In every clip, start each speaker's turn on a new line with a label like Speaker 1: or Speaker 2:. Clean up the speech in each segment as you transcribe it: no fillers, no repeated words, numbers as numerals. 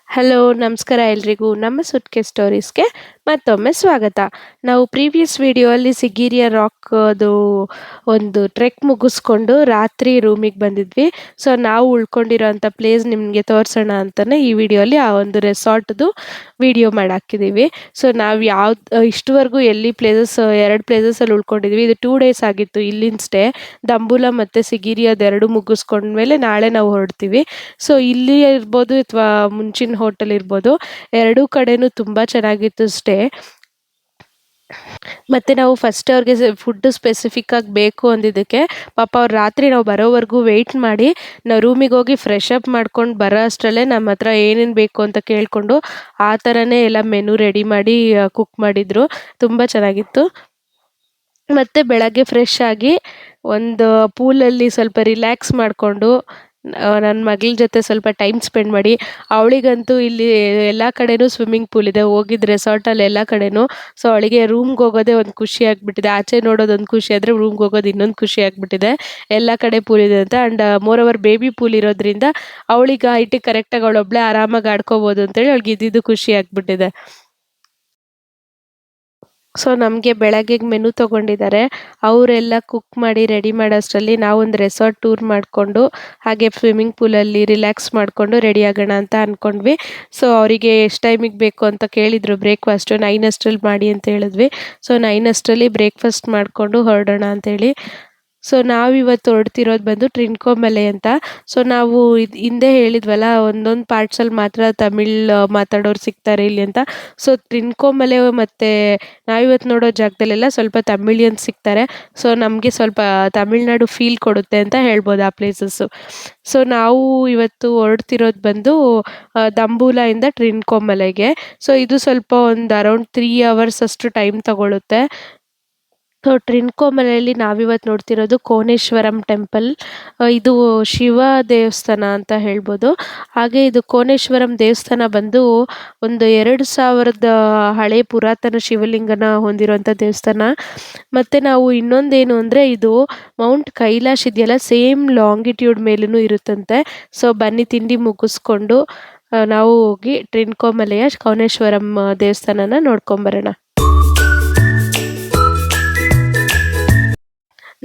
Speaker 1: Hello, ನಮಸ್ಕಾರ ಎಲ್ರಿಗೂ. ನಮ್ಮ ಸುಟ್ಕೇಸ್ ಸ್ಟೋರೀಸ್‌ಗೆ ಮತ್ತೊಮ್ಮೆ ಸ್ವಾಗತ. ನಾವು ಪ್ರೀವಿಯಸ್ ವಿಡಿಯೋಲ್ಲಿ ಸಿಗಿರಿಯ ರಾಕ್ ಅದು ಒಂದು ಟ್ರೆಕ್ ಮುಗಿಸ್ಕೊಂಡು ರಾತ್ರಿ ರೂಮಿಗೆ ಬಂದಿದ್ವಿ. ಸೊ, ನಾವು ಉಳ್ಕೊಂಡಿರೋಂಥ ಪ್ಲೇಸ್ ನಿಮಗೆ ತೋರಿಸೋಣ ಅಂತಲೇ ಈ ವಿಡಿಯೋಲಿ ಆ ಒಂದು ರೆಸಾರ್ಟ್‌ದು ವಿಡಿಯೋ ಮಾಡಾಕಿದ್ದೀವಿ. ಸೊ, ನಾವು ಇಷ್ಟುವರೆಗೂ ಎಲ್ಲಿ ಪ್ಲೇಸಸ್ 2 ಪ್ಲೇಸಸಲ್ಲಿ ಉಳ್ಕೊಂಡಿದ್ವಿ. ಇದು 2 ಡೇಸ್ ಆಗಿತ್ತು ಇಲ್ಲಿನ ಸ್ಟೇ. ದಂಬುಲ ಮತ್ತು ಸಿಗಿರಿ ಅದೆರಡು ಮುಗಿಸ್ಕೊಂಡ್ಮೇಲೆ ನಾಳೆ ನಾವು ಹೊರಡ್ತೀವಿ. ಸೊ, ಇಲ್ಲಿ ಇರ್ಬೋದು ಅಥವಾ ಮುಂಚಿನ ಹೋಟೆಲ್ ಇರ್ಬೋದು, ಎರಡೂ ಕಡೆನೂ ತುಂಬ ಚೆನ್ನಾಗಿತ್ತು ಸ್ಟೇ. ಮತ್ತು ನಾವು ಫಸ್ಟ್ ಅವ್ರಿಗೆ ಫುಡ್ ಸ್ಪೆಸಿಫಿಕ್ ಆಗಿ ಬೇಕು ಅಂದಿದ್ದಕ್ಕೆ ಪಾಪ ಅವ್ರು ರಾತ್ರಿ ನಾವು ಬರೋವರೆಗೂ ವೆಯ್ಟ್ ಮಾಡಿ ನಾವು ರೂಮಿಗೆ ಹೋಗಿ ಫ್ರೆಶ್ ಅಪ್ ಮಾಡ್ಕೊಂಡು ಬರೋ ಅಷ್ಟರಲ್ಲೇ ನಮ್ಮ ಹತ್ರ ಏನೇನು ಬೇಕು ಅಂತ ಕೇಳಿಕೊಂಡು ಆ ಥರನೇ ಎಲ್ಲ ಮೆನು ರೆಡಿ ಮಾಡಿ ಕುಕ್ ಮಾಡಿದರು. ತುಂಬ ಚೆನ್ನಾಗಿತ್ತು. ಮತ್ತು ಬೆಳಗ್ಗೆ ಫ್ರೆಶ್ ಆಗಿ ಒಂದು ಪೂಲಲ್ಲಿ ಸ್ವಲ್ಪ ರಿಲ್ಯಾಕ್ಸ್ ಮಾಡಿಕೊಂಡು ನನ್ನ ಮಗಳ ಜೊತೆ ಸ್ವಲ್ಪ ಟೈಮ್ ಸ್ಪೆಂಡ್ ಮಾಡಿ, ಅವಳಿಗಂತೂ ಇಲ್ಲಿ ಎಲ್ಲ ಕಡೆನೂ ಸ್ವಿಮ್ಮಿಂಗ್ ಪೂಲ್ ಇದೆ. ಹೋಗಿದ್ದ ರೆಸಾರ್ಟಲ್ಲಿ ಎಲ್ಲ ಕಡೆನೂ. ಸೊ, ಅವಳಿಗೆ ರೂಮ್ಗೆ ಹೋಗೋದೇ ಒಂದು ಖುಷಿ ಆಗಿಬಿಟ್ಟಿದೆ. ಆಚೆ ನೋಡೋದೊಂದು ಖುಷಿ ಆದರೆ ರೂಮ್ಗೆ ಹೋಗೋದು ಇನ್ನೊಂದು ಖುಷಿ ಆಗಿಬಿಟ್ಟಿದೆ. ಎಲ್ಲ ಕಡೆ ಪೂಲ್ ಇದೆ ಅಂತ. And more over baby pool ಇರೋದ್ರಿಂದ ಅವಳಿಗೆ ಹೈಟಿಗೆ ಕರೆಕ್ಟಾಗಿ ಅವಳೊಬ್ಬಳೇ ಆರಾಮಾಗಿ ಆಡ್ಕೋಬೋದು ಅಂತೇಳಿ ಅವಳಿಗೆ ಇದ್ದಿದ್ದು ಖುಷಿ ಆಗಿಬಿಟ್ಟಿದೆ. ಸೊ, ನಮಗೆ ಬೆಳಗ್ಗೆಗೆ ಮೆನು ತೊಗೊಂಡಿದ್ದಾರೆ. ಅವರೆಲ್ಲ ಕುಕ್ ಮಾಡಿ ರೆಡಿ ಮಾಡೋಷ್ಟರಲ್ಲಿ ನಾವೊಂದು ರೆಸಾರ್ಟ್ ಟೂರ್ ಮಾಡಿಕೊಂಡು ಹಾಗೆ ಸ್ವಿಮ್ಮಿಂಗ್ ಪೂಲಲ್ಲಿ ರಿಲ್ಯಾಕ್ಸ್ ಮಾಡಿಕೊಂಡು ರೆಡಿ ಆಗೋಣ ಅಂತ ಅಂದ್ಕೊಂಡ್ವಿ. ಸೊ, ಅವರಿಗೆ ಎಷ್ಟು ಟೈಮಿಗೆ ಬೇಕು ಅಂತ ಕೇಳಿದರು. ಬ್ರೇಕ್ಫಾಸ್ಟು 9 ಅಷ್ಟರಲ್ಲಿ ಮಾಡಿ ಅಂತ ಹೇಳಿದ್ವಿ. ಸೊ, 9 ಅಷ್ಟರಲ್ಲಿ ಬ್ರೇಕ್ಫಾಸ್ಟ್ ಮಾಡಿಕೊಂಡು ಹೊರಡೋಣ ಅಂತೇಳಿ. ಸೊ, ನಾವಿವತ್ತು ಹೊರಡ್ತಿರೋದು ಬಂದು ಟ್ರಿನ್ಕೋಮಲೆ ಅಂತ. ಸೊ, ನಾವು ಹಿಂದೆ ಹೇಳಿದ್ವಲ್ಲ, ಒಂದೊಂದು ಪಾರ್ಟ್ಸಲ್ಲಿ ಮಾತ್ರ ತಮಿಳ್ ಮಾತಾಡೋರು ಸಿಗ್ತಾರೆ ಇಲ್ಲಿ ಅಂತ. ಸೊ, ಟ್ರಿನ್ಕೋಮಲೆ ಮತ್ತು ನಾವಿವತ್ತು ನೋಡೋ ಜಾಗದಲ್ಲೆಲ್ಲ ಸ್ವಲ್ಪ ತಮಿಳಿಯನ್ಸ್ ಸಿಗ್ತಾರೆ. ಸೊ, ನಮಗೆ ಸ್ವಲ್ಪ ತಮಿಳ್ನಾಡು ಫೀಲ್ ಕೊಡುತ್ತೆ ಅಂತ ಹೇಳ್ಬೋದು ಆ ಪ್ಲೇಸಸ್ಸು. ಸೊ, ನಾವು ಇವತ್ತು ಹೊರಡ್ತಿರೋದು ಬಂದು ದಂಬೂಲಾಯಿಂದ ಟ್ರಿನ್ಕೋಮಲೆಗೆ. ಸೊ, ಇದು ಸ್ವಲ್ಪ ಒಂದು ಅರೌಂಡ್ 3 ಅವರ್ಸ್ ಅಷ್ಟು ಟೈಮ್ ತಗೊಳುತ್ತೆ. ಸೊ, ಟ್ರಿನ್ಕೋಮಲೆಯಲ್ಲಿ ನಾವಿವತ್ತು ನೋಡ್ತಿರೋದು ಕೋನೇಶ್ವರಂ ಟೆಂಪಲ್. ಇದು ಶಿವ ದೇವಸ್ಥಾನ ಅಂತ ಹೇಳ್ಬೋದು. ಹಾಗೆ ಇದು ಕೋನೇಶ್ವರಂ ದೇವಸ್ಥಾನ ಬಂದು ಒಂದು 2000 ಹಳೆ ಪುರಾತನ ಶಿವಲಿಂಗನ ಹೊಂದಿರುವಂಥ ದೇವಸ್ಥಾನ. ಮತ್ತು ನಾವು ಇನ್ನೊಂದೇನು ಅಂದರೆ, ಇದು ಮೌಂಟ್ ಕೈಲಾಶ್ ಇದೆಯಲ್ಲ, ಸೇಮ್ ಲಾಂಗಿಟ್ಯೂಡ್ ಮೇಲೂ ಇರುತ್ತಂತೆ. ಸೊ, ಬನ್ನಿ ತಿಂಡಿ ಮುಗಿಸ್ಕೊಂಡು ನಾವು ಹೋಗಿ ಟ್ರಿನ್ಕೋಮಲೆಯ ಕೋನೇಶ್ವರಂ ದೇವಸ್ಥಾನನ ನೋಡ್ಕೊಂಬರೋಣ.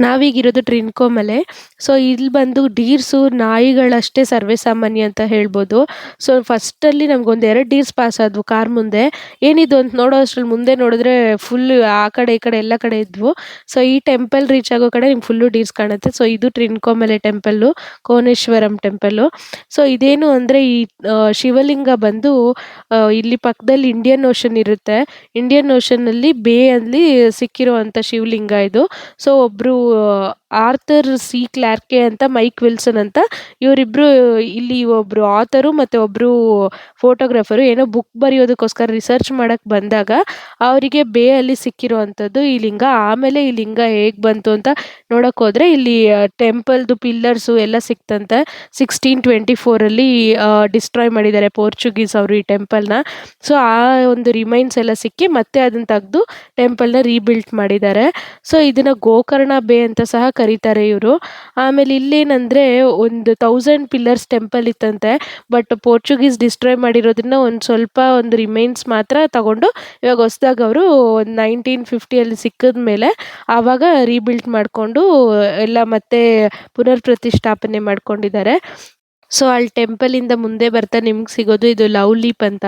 Speaker 1: ನಾವೀಗಿರೋದು ಟ್ರಿನ್ಕೋಮಲೆ. ಸೊ, ಇಲ್ಲಿ ಬಂದು ಡೀರ್ಸು, ನಾಯಿಗಳಷ್ಟೇ ಸರ್ವೇ ಸಾಮಾನ್ಯ ಅಂತ ಹೇಳ್ಬೋದು. ಸೊ, ಫಸ್ಟಲ್ಲಿ ನಮಗೊಂದು 2 ಡೀರ್ಸ್ ಪಾಸ್ ಆದವು ಕಾರ್ ಮುಂದೆ. ಏನಿದು ಅಂತ ನೋಡೋ ಅಷ್ಟ್ರಲ್ಲಿ ಮುಂದೆ ನೋಡಿದ್ರೆ ಫುಲ್ ಆ ಕಡೆ ಈ ಕಡೆ ಎಲ್ಲ ಕಡೆ ಇದ್ವು. ಸೊ, ಈ ಟೆಂಪಲ್ ರೀಚ್ ಆಗೋ ಕಡೆ ನಿಮ್ಗೆ ಫುಲ್ಲು ಡೀರ್ಸ್ ಕಾಣುತ್ತೆ. ಸೊ, ಇದು ಟ್ರಿನ್ಕೋಮಲೆ ಟೆಂಪಲ್ಲು, ಕೋನೇಶ್ವರಂ ಟೆಂಪಲ್ಲು. ಸೊ, ಇದೇನು ಅಂದರೆ ಈ ಶಿವಲಿಂಗ ಬಂದು ಇಲ್ಲಿ ಪಕ್ಕದಲ್ಲಿ ಇಂಡಿಯನ್ ಓಷನ್ ಇರುತ್ತೆ. ಇಂಡಿಯನ್ ಓಷನ್ನಲ್ಲಿ ಬೇ ಅಲ್ಲಿ ಸಿಕ್ಕಿರುವಂಥ ಶಿವಲಿಂಗ ಇದು. ಸೊ, ಒಬ್ಬರು ಆರ್ಥರ್ ಸಿ ಕ್ಲಾರ್ಕೆ ಅಂತ, ಮೈಕ್ ವಿಲ್ಸನ್ ಅಂತ, ಇವರಿಬ್ಬರು ಇಲ್ಲಿ ಒಬ್ಬರು ಆಥರು ಮತ್ತು ಒಬ್ಬರು ಫೋಟೋಗ್ರಾಫರು ಏನೋ ಬುಕ್ ಬರೆಯೋದಕ್ಕೋಸ್ಕರ ರಿಸರ್ಚ್ ಮಾಡೋಕ್ಕೆ ಬಂದಾಗ ಅವರಿಗೆ ಬೇ ಅಲ್ಲಿ ಸಿಕ್ಕಿರುವಂಥದ್ದು ಈ ಲಿಂಗ. ಆಮೇಲೆ ಈ ಲಿಂಗ ಹೇಗೆ ಬಂತು ಅಂತ ನೋಡೋಕೆ ಹೋದರೆ ಇಲ್ಲಿ ಟೆಂಪಲ್ದು ಪಿಲ್ಲರ್ಸು ಎಲ್ಲ ಸಿಕ್ತಂತೆ. 1624ಅಲ್ಲಿ ಡಿಸ್ಟ್ರಾಯ್ ಮಾಡಿದ್ದಾರೆ ಪೋರ್ಚುಗೀಸ್ ಅವರು ಈ ಟೆಂಪಲ್ನ. ಸೊ, ಆ ಒಂದು ರಿಮೈನ್ಸ್ ಎಲ್ಲ ಸಿಕ್ಕಿ ಮತ್ತೆ ಅದನ್ನು ತೆಗೆದು ಟೆಂಪಲ್ನ ರೀಬಿಲ್ಟ್ ಮಾಡಿದ್ದಾರೆ. ಸೊ, ಇದನ್ನು ಗೋಕರ್ಣ ಬೇ ಅಂತ ಸಹ ಕರೀತಾರೆ ಇವರು. ಆಮೇಲೆ ಇಲ್ಲೇನಂದರೆ ಒಂದು 1000 ಪಿಲ್ಲರ್ಸ್ ಟೆಂಪಲ್ ಇತ್ತಂತೆ. ಬಟ್ ಪೋರ್ಚುಗೀಸ್ ಡಿಸ್ಟ್ರಾಯ್ ಮಾಡಿರೋದನ್ನ ಒಂದು ಸ್ವಲ್ಪ ಒಂದು ರಿಮೈನ್ಸ್ ಮಾತ್ರ ತಗೊಂಡು ಇವಾಗ ಹೊಸ್ದಾಗಿ ಅವರು ಒಂದು 1950ಅಲ್ಲಿ ಸಿಕ್ಕಿದ ಮೇಲೆ ಆವಾಗ ರೀಬಿಲ್ಟ್ ಮಾಡಿಕೊಂಡು ಎಲ್ಲ ಮತ್ತೆ ಪುನರ್ ಪ್ರತಿಷ್ಠಾಪನೆ ಮಾಡ್ಕೊಂಡಿದ್ದಾರೆ. ಸೊ, ಅಲ್ಲಿ ಟೆಂಪಲಿಂದ ಮುಂದೆ ಬರ್ತಾ ನಿಮ್ಗೆ ಸಿಗೋದು ಇದು ಲವ್ ಲೀಪ್ ಅಂತ.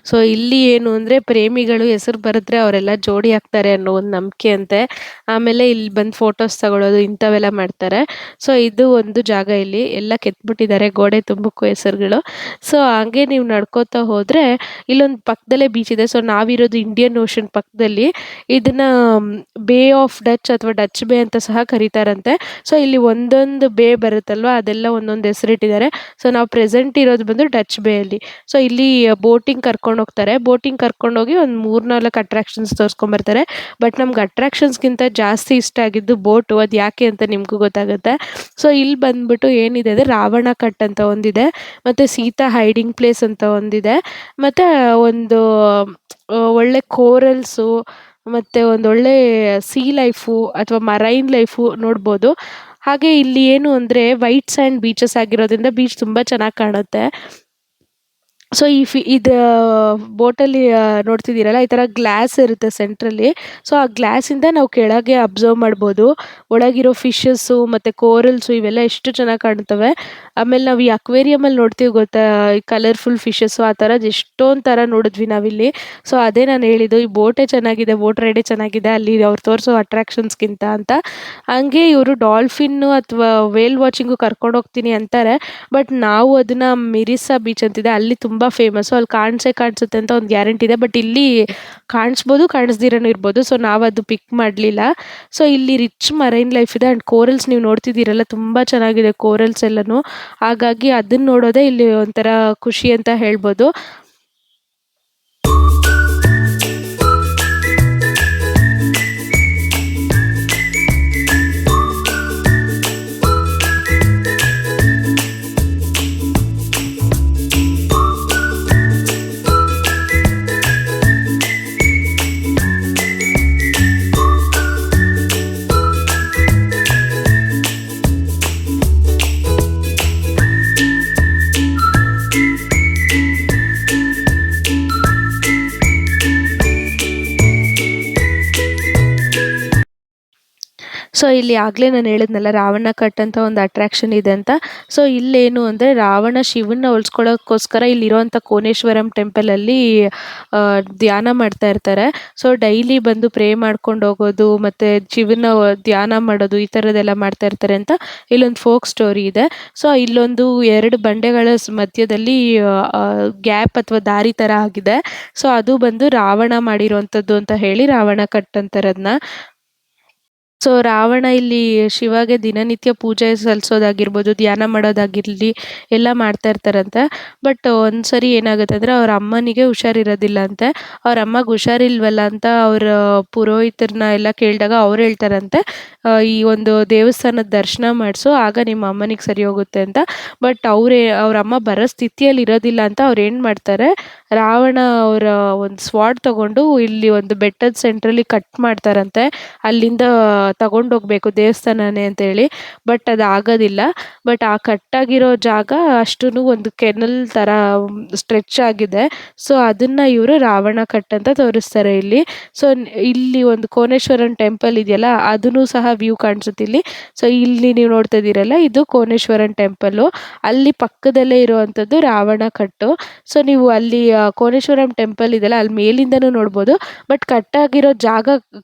Speaker 1: ಸೊ, ಇಲ್ಲಿ ಏನು ಅಂದರೆ ಪ್ರೇಮಿಗಳು ಹೆಸರು ಬರೆದ್ರೆ ಅವರೆಲ್ಲ ಜೋಡಿ ಆಗ್ತಾರೆ ಅನ್ನೋ ಒಂದು ನಂಬಿಕೆ ಅಂತೆ. ಆಮೇಲೆ ಇಲ್ಲಿ ಬಂದು ಫೋಟೋಸ್ ತಗೊಳ್ಳೋದು ಇಂಥವೆಲ್ಲ ಮಾಡ್ತಾರೆ. ಸೊ, ಇದು ಒಂದು ಜಾಗ. ಇಲ್ಲಿ ಎಲ್ಲ ಕೆತ್ಬಿಟ್ಟಿದ್ದಾರೆ ಗೋಡೆ ತುಂಬಕ್ಕೂ ಹೆಸರುಗಳು. ಸೊ, ಹಾಗೆ ನೀವು ನಡ್ಕೋತಾ ಹೋದರೆ ಇಲ್ಲೊಂದು ಪಕ್ಕದಲ್ಲೇ ಬೀಚ್ ಇದೆ. ಸೊ, ನಾವಿರೋದು ಇಂಡಿಯನ್ ಓಷನ್ ಪಕ್ಕದಲ್ಲಿ. ಇದನ್ನು ಬೇ ಆಫ್ ಡಚ್ ಅಥವಾ ಡಚ್ ಬೇ ಅಂತ ಸಹ ಕರೀತಾರಂತೆ. ಸೊ, ಇಲ್ಲಿ ಒಂದೊಂದು ಬೇ ಬರುತ್ತಲ್ವ, ಅದೆಲ್ಲ ಒಂದೊಂದು ಹೆಸರಿಟ್ಟಿದ್ದಾರೆ. ಸೊ, ನಾವು ಪ್ರೆಸೆಂಟ್ ಇರೋದು ಬಂದು ಡಚ್ ಬೇ ಅಲ್ಲಿ. ಸೊ, ಇಲ್ಲಿ ಬೋಟಿಂಗ್ ಕರ್ಕೊಂಡು ಹೋಗ್ತಾರೆ. ಬೋಟಿಂಗ್ ಕರ್ಕೊಂಡೋಗಿ ಒಂದು 3-4 ಅಟ್ರಾಕ್ಷನ್ಸ್ ತೋರಿಸ್ಕೊಂಬರ್ತಾರೆ. ಬಟ್ ನಮ್ಗೆ ಅಟ್ರಾಕ್ಷನ್ಸ್ಗಿಂತ ಜಾಸ್ತಿ ಇಷ್ಟ ಆಗಿದ್ದು ಬೋಟು. ಅದು ಯಾಕೆ ಅಂತ ನಿಮಗೂ ಗೊತ್ತಾಗುತ್ತೆ. ಸೊ, ಇಲ್ಲಿ ಬಂದ್ಬಿಟ್ಟು ಏನಿದೆ ಅಂದರೆ ರಾವಣ ಕಟ್ ಅಂತ ಒಂದಿದೆ, ಮತ್ತು ಸೀತಾ ಹೈಡಿಂಗ್ ಪ್ಲೇಸ್ ಅಂತ ಒಂದಿದೆ, ಮತ್ತು ಒಂದು ಒಳ್ಳೆ ಕೋರಲ್ಸು ಮತ್ತು ಒಂದೊಳ್ಳೆ ಸೀ ಲೈಫು ಅಥವಾ ಮರೈನ್ ಲೈಫು ನೋಡ್ಬೋದು. ಹಾಗೆ ಇಲ್ಲಿ ಏನು ಅಂದರೆ ವೈಟ್ ಸ್ಯಾಂಡ್ ಬೀಚಸ್ ಆಗಿರೋದ್ರಿಂದ ಬೀಚ್ ತುಂಬ ಚೆನ್ನಾಗಿ ಕಾಣುತ್ತೆ. ಸೊ ಬೋಟಲ್ಲಿ ನೋಡ್ತಿದ್ದೀರಲ್ಲ ಈ ಥರ ಗ್ಲಾಸ್ ಇರುತ್ತೆ ಸೆಂಟ್ರಲ್ಲಿ. ಸೊ ಆ ಗ್ಲಾಸಿಂದ ನಾವು ಕೆಳಗೆ ಅಬ್ಸರ್ವ್ ಮಾಡ್ಬೋದು. ಒಳಗಿರೋ ಫಿಶಸ್ಸು ಮತ್ತು ಕೋರಲ್ಸು ಇವೆಲ್ಲ ಎಷ್ಟು ಚೆನ್ನಾಗಿ ಕಾಣ್ತವೆ. ಆಮೇಲೆ ನಾವು ಈ ಅಕ್ವೇರಿಯಮಲ್ಲಿ ನೋಡ್ತೀವಿ ಗೊತ್ತಾ, ಈ ಕಲರ್‌ಫುಲ್ ಫಿಶಸ್ಸು ಆ ಥರದ್ದು ಎಷ್ಟೊಂದು ಥರ ನೋಡಿದ್ವಿ ನಾವಿಲ್ಲಿ. ಸೊ ಅದೇ ನಾನು ಹೇಳಿದ್ದು, ಈ ಬೋಟೇ ಚೆನ್ನಾಗಿದೆ, ಬೋಟ್ ರೈಡೇ ಚೆನ್ನಾಗಿದೆ ಅಲ್ಲಿ ಅವ್ರು ತೋರಿಸೋ ಅಟ್ರಾಕ್ಷನ್ಸ್‌ಗಿಂತ ಅಂತ. ಹಂಗೆ ಇವರು ಡಾಲ್ಫಿನ್ನು ಅಥವಾ ವೇಲ್ ವಾಚಿಂಗು ಕರ್ಕೊಂಡು ಹೋಗ್ತೀನಿ ಅಂತಾರೆ. ಬಟ್ ನಾವು ಅದನ್ನ ಮಿರಿಸಾ ಬೀಚ್ ಅಂತಿದೆ ಅಲ್ಲಿ ತುಂಬ ಫೇಮಸ್ಸು. ಅಲ್ಲಿ ಕಾಣಿಸುತ್ತೆ ಅಂತ ಒಂದು ಗ್ಯಾರಂಟಿ ಇದೆ. ಬಟ್ ಇಲ್ಲಿ ಕಾಣಿಸ್ಬೋದು, ಕಾಣಿಸ್ದಿರನೂ ಇರ್ಬೋದು. ಸೊ ನಾವದು ಪಿಕ್ ಮಾಡಲಿಲ್ಲ. ಸೊ ಇಲ್ಲಿ ರಿಚ್ ಮರೈನ್ ಲೈಫ್ ಇದೆ ಆ್ಯಂಡ್ ಕೋರಲ್ಸ್ ನೀವು ನೋಡ್ತಿದ್ದೀರಲ್ಲ ತುಂಬ ಚೆನ್ನಾಗಿದೆ ಕೋರಲ್ಸ್ ಎಲ್ಲನೂ. ಹಾಗಾಗಿ ಅದನ್ನ ನೋಡೋದೇ ಇಲ್ಲಿ ಒಂಥರ ಖುಷಿ ಅಂತ ಹೇಳ್ಬೋದು. ಸೊ ಇಲ್ಲಿ ಆಗಲೇ ನಾನು ಹೇಳಿದ್ನಲ್ಲ ರಾವಣ ಕಟ್ ಅಂತ ಒಂದು ಅಟ್ರಾಕ್ಷನ್ ಇದೆ ಅಂತ. ಸೊ ಇಲ್ಲೇನು ಅಂದರೆ ರಾವಣ ಶಿವನ್ನ ಉಳಿಸ್ಕೊಳ್ಳೋಕ್ಕೋಸ್ಕರ ಇಲ್ಲಿರುವಂಥ ಕೋನೇಶ್ವರಂ ಟೆಂಪಲಲ್ಲಿ ಧ್ಯಾನ ಮಾಡ್ತಾ ಇರ್ತಾರೆ. ಸೊ ಡೈಲಿ ಬಂದು ಪ್ರೇ ಮಾಡ್ಕೊಂಡು ಹೋಗೋದು ಮತ್ತು ಶಿವನ ಧ್ಯಾನ ಮಾಡೋದು ಈ ಥರದ್ದೆಲ್ಲ ಮಾಡ್ತಾ ಇರ್ತಾರೆ ಅಂತ ಇಲ್ಲೊಂದು ಫೋಕ್ ಸ್ಟೋರಿ ಇದೆ. ಸೊ ಇಲ್ಲೊಂದು 2 ಬಂಡೆಗಳ ಮಧ್ಯದಲ್ಲಿ ಗ್ಯಾಪ್ ಅಥವಾ ದಾರಿ ಥರ ಆಗಿದೆ. ಸೊ ಅದು ಬಂದು ರಾವಣ ಮಾಡಿರುವಂಥದ್ದು ಅಂತ ಹೇಳಿ ರಾವಣ ಕಟ್ ಅಂತಾರೆ ಅದನ್ನ. ಸೊ ರಾವಣ ಇಲ್ಲಿ ಶಿವಗೆ ದಿನನಿತ್ಯ ಪೂಜೆ ಸಲ್ಲಿಸೋದಾಗಿರ್ಬೋದು, ಧ್ಯಾನ ಮಾಡೋದಾಗಿರಲಿ ಎಲ್ಲ ಮಾಡ್ತಾ ಇರ್ತಾರಂತೆ. ಬಟ್ ಒಂದ್ಸರಿ ಏನಾಗುತ್ತೆ ಅಂದರೆ ಅವ್ರ ಅಮ್ಮನಿಗೆ ಹುಷಾರಿರೋದಿಲ್ಲಂತೆ. ಅವ್ರ ಅಮ್ಮಗೆ ಹುಷಾರಿಲ್ವಲ್ಲ ಅಂತ ಅವ್ರ ಪುರೋಹಿತರನ್ನ ಎಲ್ಲ ಕೇಳಿದಾಗ ಅವ್ರು ಹೇಳ್ತಾರಂತೆ, ಈ ಒಂದು ದೇವಸ್ಥಾನದ ದರ್ಶನ ಮಾಡಿಸು ಆಗ ನಿಮ್ಮ ಅಮ್ಮನಿಗೆ ಸರಿ ಹೋಗುತ್ತೆ ಅಂತ. ಬಟ್ ಅವ್ರ ಅಮ್ಮ ಬರೋ ಸ್ಥಿತಿಯಲ್ಲಿ ಇರೋದಿಲ್ಲ ಅಂತ ಅವ್ರು ಏನು ಮಾಡ್ತಾರೆ, ರಾವಣ ಅವರ ಒಂದು ಸ್ವಾಡ್ ತಗೊಂಡು ಇಲ್ಲಿ ಒಂದು ಬೆಟ್ಟದ ಸೆಂಟ್ರಲ್ಲಿ ಕಟ್ ಮಾಡ್ತಾರಂತೆ. ಅಲ್ಲಿಂದ ತಗೊಂಡೋಗ್ಬೇಕು ದೇವಸ್ಥಾನನೇ ಅಂತೇಳಿ. ಬಟ್ ಅದು ಆಗೋದಿಲ್ಲ. ಬಟ್ ಆ ಕಟ್ಟಾಗಿರೋ ಜಾಗ ಅಷ್ಟೂ ಒಂದು ಕೆನಲ್ ಥರ ಸ್ಟ್ರೆಚ್ ಆಗಿದೆ. ಸೊ ಅದನ್ನು ಇವರು ರಾವಣ ಕಟ್ ಅಂತ ತೋರಿಸ್ತಾರೆ ಇಲ್ಲಿ. ಸೊ ಇಲ್ಲಿ ಒಂದು ಕೋನೇಶ್ವರನ್ ಟೆಂಪಲ್ ಇದೆಯಲ್ಲ ಅದೂ ಸಹ ವ್ಯೂ ಕಾಣಿಸುತ್ತೆ ಇಲ್ಲಿ. ಸೊ ಇಲ್ಲಿ ನೀವು ನೋಡ್ತಾ ಇದ್ದೀರಲ್ಲ ಇದು ಕೋನೇಶ್ವರನ್ ಟೆಂಪಲ್ಲು. ಅಲ್ಲಿ ಪಕ್ಕದಲ್ಲೇ ಇರುವಂಥದ್ದು ರಾವಣ ಕಟ್ಟು. ಸೊ ನೀವು ಅಲ್ಲಿ ಕೋನೇಶ್ವರಂ ಟೆಂಪಲ್ ಇದೆಯಲ್ಲ ಅಲ್ಲಿ ಮೇಲಿಂದನೂ ನೋಡ್ಬೋದು. ಬಟ್ ಕಟ್ಟಾಗಿರೋ ಜಾಗ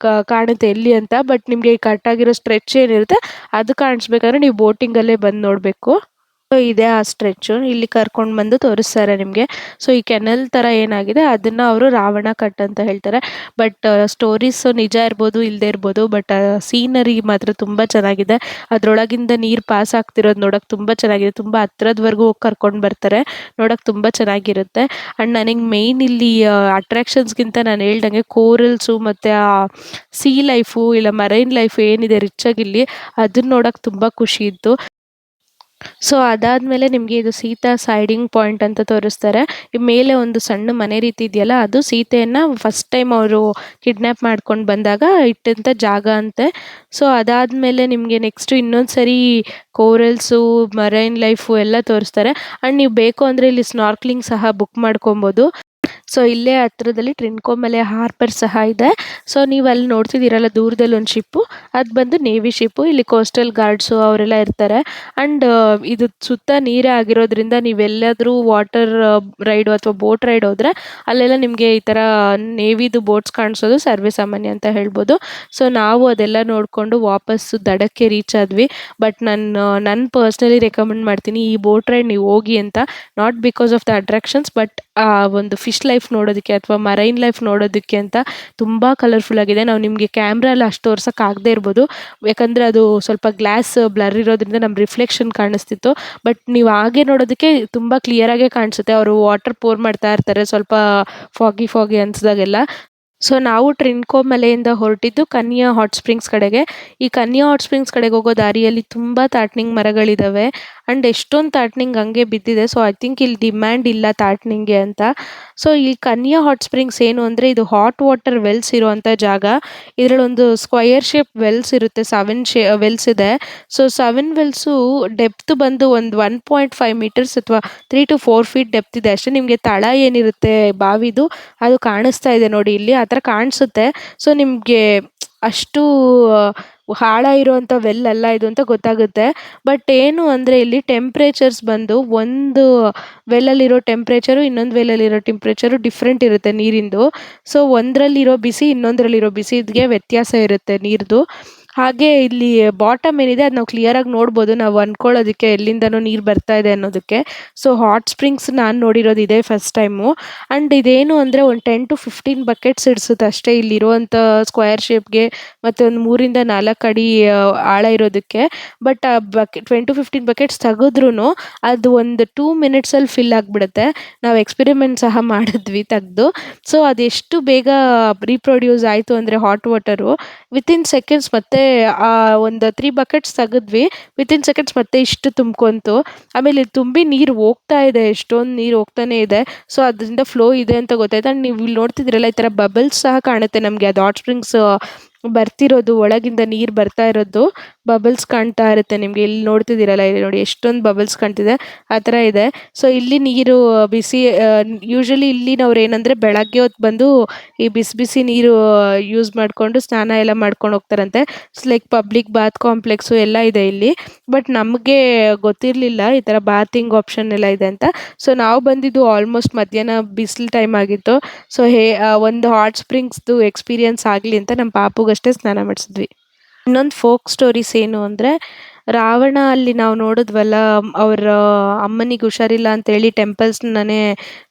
Speaker 1: ಕಾಣುತ್ತೆ ಎಲ್ಲಿ ಅಂತ. ಬಟ್ ನಿಮಗೆ ಕಟ್ಟಾಗಿರೋ ಸ್ಟ್ರೆಚ್ ಏನಿರುತ್ತೆ ಅದು ಕಾಣಿಸ್ಬೇಕಾದ್ರೆ ನೀವು ಬೋಟಿಂಗಲ್ಲೇ ಬಂದು ನೋಡಬೇಕು. ಸೊ ಇದೆ ಆ ಸ್ಟ್ರೆಚ್ಚು. ಇಲ್ಲಿ ಕರ್ಕೊಂಡು ಬಂದು ತೋರಿಸ್ತಾರೆ ನಿಮಗೆ. ಸೊ ಈ ಕೆನಲ್ ಥರ ಏನಾಗಿದೆ ಅದನ್ನು ಅವರು ರಾವಣ ಕಟ್ ಅಂತ ಹೇಳ್ತಾರೆ. ಬಟ್ ಸ್ಟೋರೀಸು ನಿಜ ಇರ್ಬೋದು, ಇಲ್ಲದೇ ಇರ್ಬೋದು. ಬಟ್ ಸೀನರಿ ಮಾತ್ರ ತುಂಬ ಚೆನ್ನಾಗಿದೆ. ಅದರೊಳಗಿಂದ ನೀರು ಪಾಸ್ ಆಗ್ತಿರೋದು ನೋಡೋಕೆ ತುಂಬ ಚೆನ್ನಾಗಿದೆ. ತುಂಬ ಹತ್ರದವರೆಗೂ ಹೋಗಿ ಕರ್ಕೊಂಡು ಬರ್ತಾರೆ. ನೋಡೋಕೆ ತುಂಬ ಚೆನ್ನಾಗಿರುತ್ತೆ. ಆ್ಯಂಡ್ ನನಗೆ ಮೇಯ್ನ್ ಇಲ್ಲಿ ಅಟ್ರಾಕ್ಷನ್ಸ್ಗಿಂತ ನಾನು ಹೇಳ್ದಂಗೆ ಕೋರಲ್ಸು ಮತ್ತು ಆ ಲೈಫು ಇಲ್ಲ ಮರೈನ್ ಲೈಫ್ ಏನಿದೆ ರಿಚ್ಚಾಗಿಲ್ಲಿ ಅದನ್ನ ನೋಡೋಕೆ ತುಂಬ ಖುಷಿ ಇತ್ತು. ಸೊ ಅದಾದಮೇಲೆ ನಿಮಗೆ ಇದು ಸೀತಾ ಸೈಡಿಂಗ್ ಪಾಯಿಂಟ್ ಅಂತ ತೋರಿಸ್ತಾರೆ. ಈ ಮೇಲೆ ಒಂದು ಸಣ್ಣ ಮನೆ ರೀತಿ ಇದೆಯಲ್ಲ ಅದು ಸೀತೆಯನ್ನು ಫಸ್ಟ್ ಟೈಮ್ ಅವರು ಕಿಡ್ನ್ಯಾಪ್ ಮಾಡ್ಕೊಂಡು ಬಂದಾಗ ಇಟ್ಟಂಥ ಜಾಗ ಅಂತೆ. ಸೊ ಅದಾದಮೇಲೆ ನಿಮಗೆ ನೆಕ್ಸ್ಟು ಇನ್ನೊಂದು ಸರಿ ಕೋರಲ್ಸು, ಮರೈನ್ ಲೈಫು ಎಲ್ಲ ತೋರಿಸ್ತಾರೆ. ಆ್ಯಂಡ್ ನೀವು ಬೇಕು ಅಂದರೆ ಇಲ್ಲಿ ಸ್ನಾರ್ಕ್ಲಿಂಗ್ ಸಹ ಬುಕ್ ಮಾಡ್ಕೊಬೋದು. ಸೊ ಇಲ್ಲೇ ಹತ್ರದಲ್ಲಿ ಟ್ರಿನ್ಕೋಮಲೆ ಹಾರ್ಬರ್ ಸಹ ಇದೆ. ಸೊ ನೀವು ಅಲ್ಲಿ ನೋಡ್ತಿದ್ದೀರಲ್ಲ ದೂರದಲ್ಲಿ ಒಂದು ಶಿಪ್ಪು ಅದು ಬಂದು ನೇವಿ ಶಿಪ್ಪು. ಇಲ್ಲಿ ಕೋಸ್ಟಲ್ ಗಾರ್ಡ್ಸು ಅವರೆಲ್ಲ ಇರ್ತಾರೆ. ಆ್ಯಂಡ್ ಇದು ಸುತ್ತ ನೀರೇ ಆಗಿರೋದ್ರಿಂದ ನೀವೆಲ್ಲಾದರೂ ವಾಟರ್ ರೈಡು ಅಥವಾ ಬೋಟ್ ರೈಡ್ ಹೋದರೆ ಅಲ್ಲೆಲ್ಲ ನಿಮಗೆ ಈ ಥರ ನೇವಿದು ಬೋಟ್ಸ್ ಕಾಣಿಸೋದು ಸರ್ವೇ ಸಾಮಾನ್ಯ ಅಂತ ಹೇಳ್ಬೋದು. ಸೊ ನಾವು ಅದೆಲ್ಲ ನೋಡಿಕೊಂಡು ವಾಪಸ್ಸು ದಡಕ್ಕೆ ರೀಚ್ ಆದ್ವಿ. ಬಟ್ ನನ್ನ ಪರ್ಸ್ನಲಿ ರೆಕಮೆಂಡ್ ಮಾಡ್ತೀನಿ ಈ ಬೋಟ್ ರೈಡ್ ನೀವು ಹೋಗಿ ಅಂತ. Not because of the attractions but ಒಂದು ಫಿಶ್ ಲೈಫ್ ನೋಡೋದಕ್ಕೆ ಅಥವಾ ಮರೈನ್ ಲೈಫ್ ನೋಡೋದಕ್ಕೆ ಅಂತ ತುಂಬ ಕಲರ್ಫುಲ್ ಆಗಿದೆ. ನಾವು ನಿಮಗೆ ಕ್ಯಾಮ್ರಲ್ಲಿ ಅಷ್ಟು ತೋರ್ಸೋಕ್ಕಾಗದೇ ಇರ್ಬೋದು. ಯಾಕಂದರೆ ಅದು ಸ್ವಲ್ಪ ಗ್ಲಾಸ್ ಬ್ಲರ್ ಇರೋದ್ರಿಂದ ನಮ್ಮ ರಿಫ್ಲೆಕ್ಷನ್ ಕಾಣಿಸ್ತಿತ್ತು. ಬಟ್ ನೀವು ಹಾಗೆ ನೋಡೋದಕ್ಕೆ ತುಂಬ ಕ್ಲಿಯರಾಗೇ ಕಾಣಿಸುತ್ತೆ. ಅವರು ವಾಟರ್ ಪೋರ್ ಮಾಡ್ತಾ ಇರ್ತಾರೆ ಸ್ವಲ್ಪ ಫಾಗಿ ಅನಿಸ್ದಾಗೆಲ್ಲ. ಸೊ ನಾವು ಟ್ರಿನ್ಕೋಮಲೆಯಿಂದ ಹೊರಟಿದ್ದು ಕನ್ಯಾ ಹಾಟ್ ಸ್ಪ್ರಿಂಗ್ಸ್ ಕಡೆಗೆ. ಈ ಕನ್ಯಾ ಹಾಟ್ ಸ್ಪ್ರಿಂಗ್ಸ್ ಕಡೆಗೆ ಹೋಗೋ ದಾರಿಯಲ್ಲಿ ತುಂಬ ತಾಟ್ನಿಂಗ್ ಮರಗಳಿದ್ದಾವೆ. ಆ್ಯಂಡ್ ಎಷ್ಟೊಂದು ತಾಟ್ನಿಂಗ್ ಹಂಗೆ ಬಿದ್ದಿದೆ. ಸೊ ಐ ಥಿಂಕ್ ಇಲ್ಲಿ ಡಿಮ್ಯಾಂಡ್ ಇಲ್ಲ ತಾಟ್ನಿಂಗ್ಗೆ ಅಂತ. ಸೊ ಈ ಕನ್ಯಾ ಹಾಟ್ ಸ್ಪ್ರಿಂಗ್ಸ್ ಏನು ಅಂದರೆ ಇದು ಹಾಟ್ ವಾಟರ್ ವೆಲ್ಸ್ ಇರುವಂಥ ಜಾಗ. ಇದರಲ್ಲೊಂದು ಸ್ಕ್ವಯರ್ ಶೇಪ್ ವೆಲ್ಸ್ ಇರುತ್ತೆ. 7 ವೆಲ್ಸ್ ಇದೆ. ಸೊ 7 ವೆಲ್ಸು ಡೆಪ್ತ್ ಬಂದು ಒಂದು 1.5 ಮೀಟರ್ಸ್ ಅಥವಾ 3 to 4 ಫೀಟ್ ಡೆಪ್ತ್ ಇದೆ ಅಷ್ಟೇ. ನಿಮಗೆ ತಳ ಏನಿರುತ್ತೆ ಬಾವಿದು ಅದು ಕಾಣಿಸ್ತಾ ಇದೆ ನೋಡಿ ಇಲ್ಲಿ, ಆ ಥರ ಕಾಣಿಸುತ್ತೆ. ಸೊ ನಿಮಗೆ ಅಷ್ಟು ಆಳ ಇರುವಂಥ ವೆಲ್ ಅಲ್ಲ ಇದು ಅಂತ ಗೊತ್ತಾಗುತ್ತೆ. ಬಟ್ ಏನು ಅಂದರೆ ಇಲ್ಲಿ ಟೆಂಪ್ರೇಚರ್ಸ್ ಬಂದು ಒಂದು ವೆಲ್ಲಲ್ಲಿರೋ ಟೆಂಪ್ರೇಚರು ಇನ್ನೊಂದು ವೆಲ್ಲಲ್ಲಿರೋ ಟೆಂಪ್ರೇಚರು ಡಿಫ್ರೆಂಟ್ ಇರುತ್ತೆ ನೀರಿಂದು. ಸೊ ಒಂದರಲ್ಲಿರೋ ಬಿಸಿ ಇನ್ನೊಂದರಲ್ಲಿರೋ ಬಿಸಿಗೆ ವ್ಯತ್ಯಾಸ ಇರುತ್ತೆ ನೀರ್ದು. ಹಾಗೆ ಇಲ್ಲಿ ಬಾಟಮ್ ಏನಿದೆ ಅದು ನಾವು ಕ್ಲಿಯರಾಗಿ ನೋಡ್ಬೋದು. ನಾವು ಅಂದ್ಕೊಳ್ಳೋದಕ್ಕೆ ಎಲ್ಲಿಂದನೋ ನೀರು ಬರ್ತಾ ಇದೆ ಅನ್ನೋದಕ್ಕೆ. ಸೊ ಹಾಟ್ ಸ್ಪ್ರಿಂಗ್ಸ್ ನಾನು ನೋಡಿರೋದು ಇದೇ ಫಸ್ಟ್ ಟೈಮು. ಆ್ಯಂಡ್ ಇದೇನು ಅಂದರೆ ಒಂದು 10 to 15 ಬಕೆಟ್ಸ್ ಇಡಿಸುತ್ತೆ ಅಷ್ಟೇ ಇಲ್ಲಿರುವಂಥ ಸ್ಕ್ವಯರ್ ಶೇಪ್ಗೆ ಮತ್ತು ಒಂದು 3 ಇಂದ 4 ಅಡಿ ಆಳ ಇರೋದಕ್ಕೆ. ಬಟ್ ಆ 10 to 15 ಬಕೆಟ್ಸ್ ತೆಗೆದ್ರೂ ಅದು ಒಂದು 2 ಮಿನಿಟ್ಸಲ್ಲಿ ಫಿಲ್ ಆಗಿಬಿಡುತ್ತೆ. ನಾವು ಎಕ್ಸ್ಪೆರಿಮೆಂಟ್ ಸಹ ಮಾಡಿದ್ವಿ ತೆಗೆದು. ಸೊ ಅದೆಷ್ಟು ಬೇಗ ರೀಪ್ರೊಡ್ಯೂಸ್ ಆಯಿತು ಅಂದರೆ ಹಾಟ್ ವಾಟರು ವಿತಿನ್ ಸೆಕೆಂಡ್ಸ್ ಮತ್ತೆ ಒಂದು 3 ಬಕೆಟ್ಸ್ ತೆಗೆದ್ವಿ. ವಿತಿನ್ ಸೆಕೆಂಡ್ಸ್ ಮತ್ತೆ ಇಷ್ಟು ತುಂಬ್ಕೊಂತು. ಆಮೇಲೆ ಇಲ್ಲಿ ತುಂಬಿ ನೀರು ಹೋಗ್ತಾ ಇದೆ, ಎಷ್ಟೊಂದು ನೀರು ಹೋಗ್ತಾನೆ ಇದೆ. ಸೊ ಅದರಿಂದ ಫ್ಲೋ ಇದೆ ಅಂತ ಗೊತ್ತಾಯ್ತು. ಆ್ಯಂಡ್ ನೀವು ಇಲ್ಲಿ ನೋಡ್ತಿದ್ದೀರಲ್ಲ ಈ ಥರ ಬಬಲ್ಸ್ ಸಹ ಕಾಣುತ್ತೆ ನಮಗೆ. ಅದು ಹಾಟ್ ಸ್ಪ್ರಿಂಗ್ಸ್ ಬರ್ತಿರೋದು ಒಳಗಿಂದ ನೀರು ಬರ್ತಾ ಇರೋದು ಬಬಲ್ಸ್ ಕಾಣ್ತಾ ಇರುತ್ತೆ ನಿಮಗೆ. ಇಲ್ಲಿ ನೋಡ್ತಿದ್ದೀರಲ್ಲ ಇಲ್ಲಿ ನೋಡಿ ಎಷ್ಟೊಂದು ಬಬಲ್ಸ್ ಕಾಣ್ತಿದೆ, ಆ ಥರ ಇದೆ. ಸೊ ಇಲ್ಲಿ ನೀರು ಬಿಸಿ ಯೂಶ್ವಲಿ ಇಲ್ಲಿನವ್ರು ಏನಂದರೆ ಬೆಳಗ್ಗೆ ಹೊತ್ತು ಬಂದು ಈ ಬಿಸಿ ಬಿಸಿ ನೀರು ಯೂಸ್ ಮಾಡಿಕೊಂಡು ಸ್ನಾನ ಎಲ್ಲ ಮಾಡ್ಕೊಂಡು ಹೋಗ್ತಾರಂತೆ. ಲೈಕ್ ಪಬ್ಲಿಕ್ ಬಾತ್ ಕಾಂಪ್ಲೆಕ್ಸು ಎಲ್ಲ ಇದೆ ಇಲ್ಲಿ. ಬಟ್ ನಮಗೆ ಗೊತ್ತಿರಲಿಲ್ಲ ಈ ಥರ ಬಾತಿಂಗ್ ಆಪ್ಷನ್ ಎಲ್ಲ ಇದೆ ಅಂತ. ಸೊ ನಾವು ಬಂದಿದ್ದು ಆಲ್ಮೋಸ್ಟ್ ಮಧ್ಯಾಹ್ನ ಬಿಸಿಲು ಟೈಮ್ ಆಗಿತ್ತು. ಸೊ ಒಂದು ಹಾಟ್ ಸ್ಪ್ರಿಂಗ್ಸ್ದು ಎಕ್ಸ್ಪೀರಿಯನ್ಸ್ ಆಗಲಿ ಅಂತ ನಮ್ಮ ಪಾಪುಗಷ್ಟೇ ಸ್ನಾನ ಮಾಡಿಸಿದ್ವಿ. ಇನ್ನೊಂದು ಫೋಕ್ ಸ್ಟೋರೀಸ್ ಏನು ಅಂದರೆ ರಾವಣ ಅಲ್ಲಿ ನಾವು ನೋಡಿದ್ವಲ್ಲ, ಅವರ ಅಮ್ಮನಿಗೆ ಹುಷಾರಿಲ್ಲ ಅಂತೇಳಿ ಟೆಂಪಲ್ಸ್‌ನೇ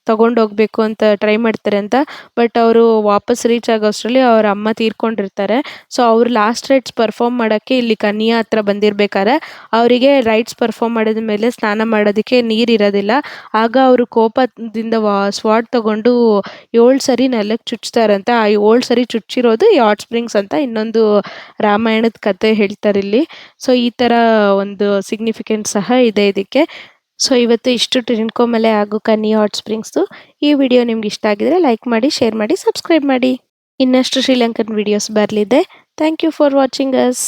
Speaker 1: ತಗೊಂಡೋಗ್ಬೇಕು ಅಂತ ಟ್ರೈ ಮಾಡ್ತಾರೆ ಅಂತ. ಬಟ್ ಅವರು ವಾಪಸ್ ರೀಚ್ ಆಗೋಷ್ಟರಲ್ಲಿ ಅವ್ರ ಅಮ್ಮ ತೀರ್ಕೊಂಡಿರ್ತಾರೆ. ಸೊ ಅವ್ರು ಲಾಸ್ಟ್ ರೈಟ್ಸ್ ಪರ್ಫಾರ್ಮ್ ಮಾಡೋಕ್ಕೆ ಇಲ್ಲಿ ಕನ್ಯಾ ಹತ್ರ ಬಂದಿರ್ಬೇಕಾದ್ರೆ ಅವರಿಗೆ ರೈಟ್ಸ್ ಪರ್ಫಾರ್ಮ್ ಮಾಡಿದ ಮೇಲೆ ಸ್ನಾನ ಮಾಡೋದಕ್ಕೆ ನೀರಿರೋದಿಲ್ಲ. ಆಗ ಅವರು ಕೋಪದಿಂದ ಸ್ವಾಡ್ ತಗೊಂಡು 7 ಸರಿ ನೆಲಕ್ಕೆ ಚುಚ್ತಾರಂತೆ. ಆ 7 ಸರಿ ಚುಚ್ಚಿರೋದು ಈ ಹಾಟ್ ಸ್ಪ್ರಿಂಗ್ಸ್ ಅಂತ ಇನ್ನೊಂದು ರಾಮಾಯಣದ ಕತೆ ಹೇಳ್ತಾರಿಲ್ಲಿ. ಸೊ ಈ ಥರ ಒಂದು ಸಿಗ್ನಿಫಿಕೆನ್ಸ್ ಸಹ ಇದೆ ಇದಕ್ಕೆ. ಸೊ ಇವತ್ತು ಇಷ್ಟು ಟ್ರಿನ್ಕೋಮಲೆ ಹಾಗೂ ಕನ್ಯಾ ಹಾಟ್ ಸ್ಪ್ರಿಂಗ್ಸ್ದು. ಈ ವಿಡಿಯೋ ನಿಮ್ಗೆ ಇಷ್ಟ ಆಗಿದ್ರೆ ಲೈಕ್ ಮಾಡಿ, ಶೇರ್ ಮಾಡಿ, ಸಬ್ಸ್ಕ್ರೈಬ್ ಮಾಡಿ. ಇನ್ನಷ್ಟು ಶ್ರೀಲಂಕನ್ ವಿಡಿಯೋಸ್ ಬರಲಿದೆ. Thank you for watching us.